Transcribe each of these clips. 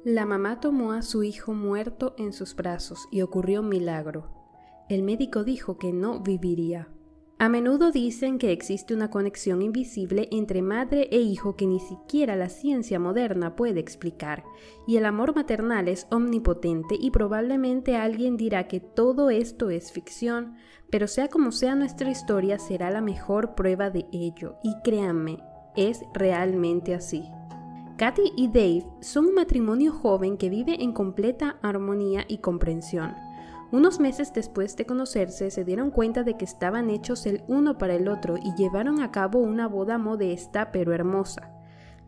La mamá tomó a su hijo muerto en sus brazos y ocurrió un milagro. El médico dijo que no viviría. A menudo dicen que existe una conexión invisible entre madre e hijo que ni siquiera la ciencia moderna puede explicar, y el amor maternal es omnipotente y probablemente alguien dirá que todo esto es ficción, pero sea como sea nuestra historia será la mejor prueba de ello, y créanme, es realmente así. Katy y Dave son un matrimonio joven que vive en completa armonía y comprensión. Unos meses después de conocerse, se dieron cuenta de que estaban hechos el uno para el otro y llevaron a cabo una boda modesta pero hermosa.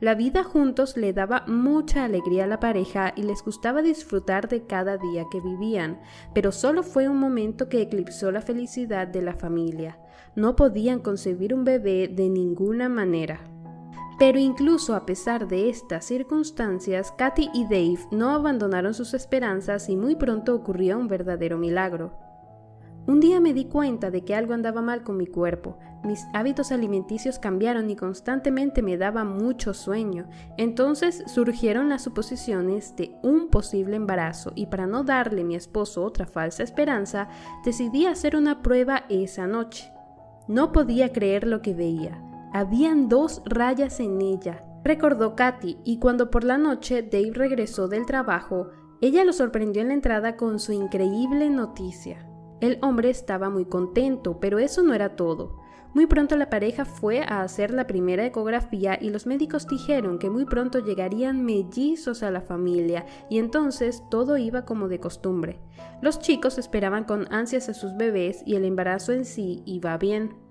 La vida juntos le daba mucha alegría a la pareja y les gustaba disfrutar de cada día que vivían, pero solo fue un momento que eclipsó la felicidad de la familia. No podían concebir un bebé de ninguna manera. Pero incluso a pesar de estas circunstancias, Katy y Dave no abandonaron sus esperanzas y muy pronto ocurrió un verdadero milagro. Un día me di cuenta de que algo andaba mal con mi cuerpo. Mis hábitos alimenticios cambiaron y constantemente me daba mucho sueño. Entonces surgieron las suposiciones de un posible embarazo y para no darle a mi esposo otra falsa esperanza, decidí hacer una prueba esa noche. No podía creer lo que veía. Habían 2 rayas en ella, recordó Katy, y cuando por la noche Dave regresó del trabajo, ella lo sorprendió en la entrada con su increíble noticia. El hombre estaba muy contento, pero eso no era todo. Muy pronto la pareja fue a hacer la primera ecografía y los médicos dijeron que muy pronto llegarían mellizos a la familia y entonces todo iba como de costumbre. Los chicos esperaban con ansias a sus bebés y el embarazo en sí iba bien.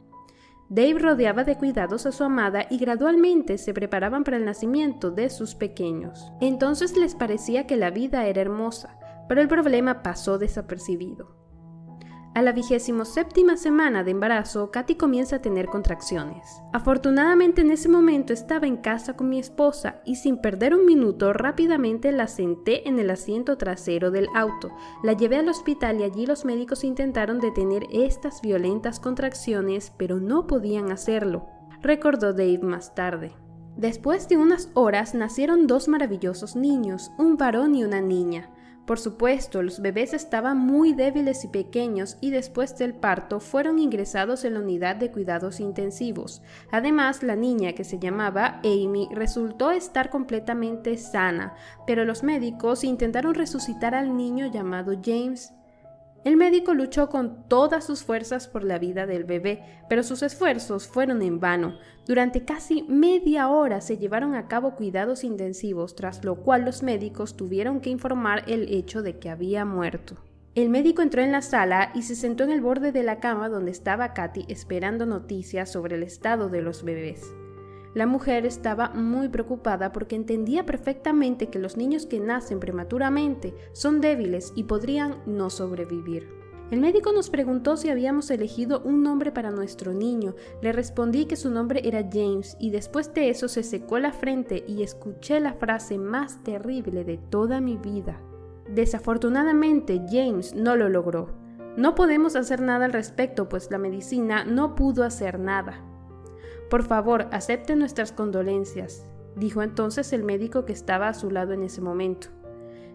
Dave rodeaba de cuidados a su amada y gradualmente se preparaban para el nacimiento de sus pequeños. Entonces les parecía que la vida era hermosa, pero el problema pasó desapercibido. A la 27ª semana de embarazo, Katy comienza a tener contracciones. Afortunadamente en ese momento estaba en casa con mi esposa y sin perder un minuto rápidamente la senté en el asiento trasero del auto. La llevé al hospital y allí los médicos intentaron detener estas violentas contracciones, pero no podían hacerlo, recordó Dave más tarde. Después de unas horas nacieron 2 maravillosos niños, un varón y una niña. Por supuesto, los bebés estaban muy débiles y pequeños y después del parto fueron ingresados en la unidad de cuidados intensivos. Además, la niña, que se llamaba Amy, resultó estar completamente sana, pero los médicos intentaron resucitar al niño llamado James. El médico luchó con todas sus fuerzas por la vida del bebé, pero sus esfuerzos fueron en vano. Durante casi media hora se llevaron a cabo cuidados intensivos, tras lo cual los médicos tuvieron que informar el hecho de que había muerto. El médico entró en la sala y se sentó en el borde de la cama donde estaba Katy esperando noticias sobre el estado de los bebés. La mujer estaba muy preocupada porque entendía perfectamente que los niños que nacen prematuramente son débiles y podrían no sobrevivir. El médico nos preguntó si habíamos elegido un nombre para nuestro niño. Le respondí que su nombre era James y después de eso se secó la frente y escuché la frase más terrible de toda mi vida. Desafortunadamente, James no lo logró. No podemos hacer nada al respecto, pues la medicina no pudo hacer nada. Por favor, acepte nuestras condolencias, dijo entonces el médico que estaba a su lado en ese momento.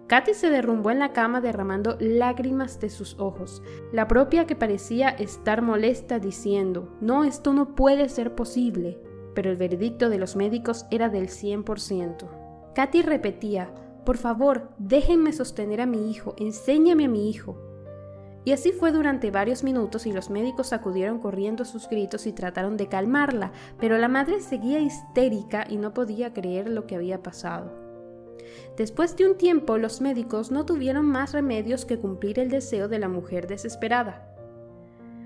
Katy se derrumbó en la cama derramando lágrimas de sus ojos, la propia que parecía estar molesta diciendo, «No, esto no puede ser posible», pero el veredicto de los médicos era del 100%. Katy repetía, «Por favor, déjenme sostener a mi hijo, enséñame a mi hijo». Y así fue durante varios minutos y los médicos acudieron corriendo a sus gritos y trataron de calmarla, pero la madre seguía histérica y no podía creer lo que había pasado. Después de un tiempo, los médicos no tuvieron más remedios que cumplir el deseo de la mujer desesperada.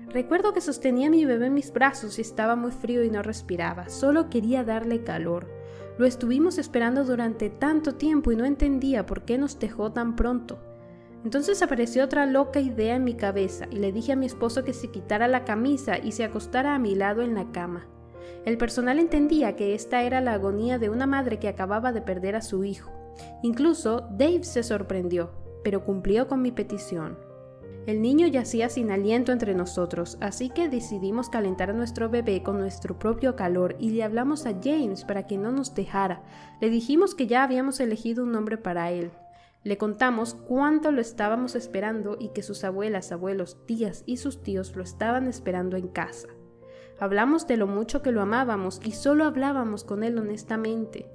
Recuerdo que sostenía a mi bebé en mis brazos y estaba muy frío y no respiraba, solo quería darle calor. Lo estuvimos esperando durante tanto tiempo y no entendía por qué nos dejó tan pronto. Entonces apareció otra loca idea en mi cabeza y le dije a mi esposo que se quitara la camisa y se acostara a mi lado en la cama. El personal entendía que esta era la agonía de una madre que acababa de perder a su hijo. Incluso Dave se sorprendió, pero cumplió con mi petición. El niño yacía sin aliento entre nosotros, así que decidimos calentar a nuestro bebé con nuestro propio calor y le hablamos a James para que no nos dejara. Le dijimos que ya habíamos elegido un nombre para él. Le contamos cuánto lo estábamos esperando y que sus abuelas, abuelos, tías y sus tíos lo estaban esperando en casa. Hablamos de lo mucho que lo amábamos y solo hablábamos con él honestamente.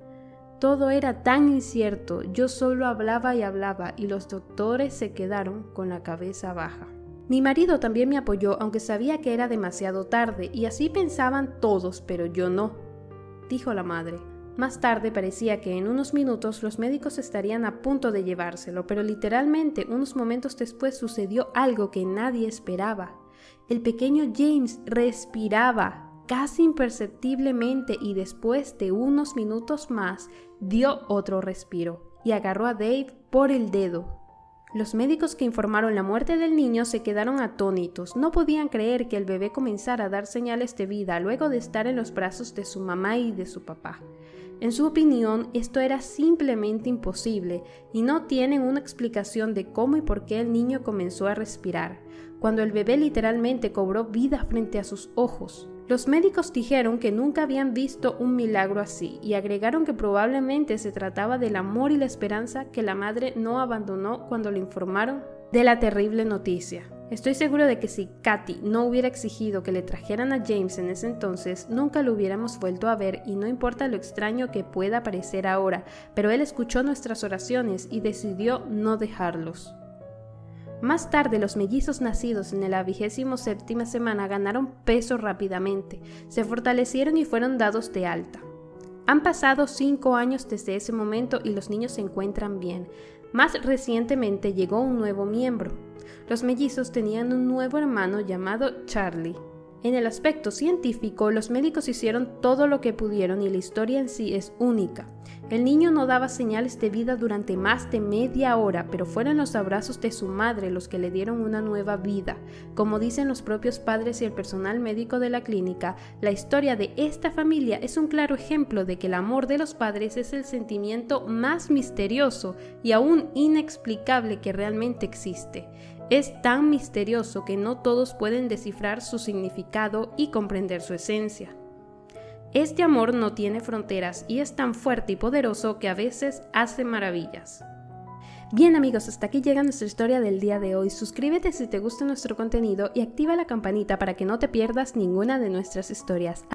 Todo era tan incierto, yo solo hablaba y hablaba y los doctores se quedaron con la cabeza baja. Mi marido también me apoyó, aunque sabía que era demasiado tarde, y así pensaban todos, pero yo no, dijo la madre. Más tarde parecía que en unos minutos los médicos estarían a punto de llevárselo, pero literalmente unos momentos después sucedió algo que nadie esperaba. El pequeño James respiraba casi imperceptiblemente y después de unos minutos más dio otro respiro y agarró a Dave por el dedo. Los médicos que informaron la muerte del niño se quedaron atónitos. No podían creer que el bebé comenzara a dar señales de vida luego de estar en los brazos de su mamá y de su papá. En su opinión, esto era simplemente imposible y no tienen una explicación de cómo y por qué el niño comenzó a respirar, cuando el bebé literalmente cobró vida frente a sus ojos. Los médicos dijeron que nunca habían visto un milagro así y agregaron que probablemente se trataba del amor y la esperanza que la madre no abandonó cuando le informaron de la terrible noticia. Estoy seguro de que si Katy no hubiera exigido que le trajeran a James en ese entonces, nunca lo hubiéramos vuelto a ver y no importa lo extraño que pueda parecer ahora, pero él escuchó nuestras oraciones y decidió no dejarlos. Más tarde, los mellizos nacidos en la 27ª semana ganaron peso rápidamente, se fortalecieron y fueron dados de alta. Han pasado 5 años desde ese momento y los niños se encuentran bien. Más recientemente llegó un nuevo miembro. Los mellizos tenían un nuevo hermano llamado Charlie. En el aspecto científico, los médicos hicieron todo lo que pudieron y la historia en sí es única. El niño no daba señales de vida durante más de media hora, pero fueron los abrazos de su madre los que le dieron una nueva vida. Como dicen los propios padres y el personal médico de la clínica, la historia de esta familia es un claro ejemplo de que el amor de los padres es el sentimiento más misterioso y aún inexplicable que realmente existe. Es tan misterioso que no todos pueden descifrar su significado y comprender su esencia. Este amor no tiene fronteras y es tan fuerte y poderoso que a veces hace maravillas. Bien amigos, hasta aquí llega nuestra historia del día de hoy. Suscríbete si te gusta nuestro contenido y activa la campanita para que no te pierdas ninguna de nuestras historias.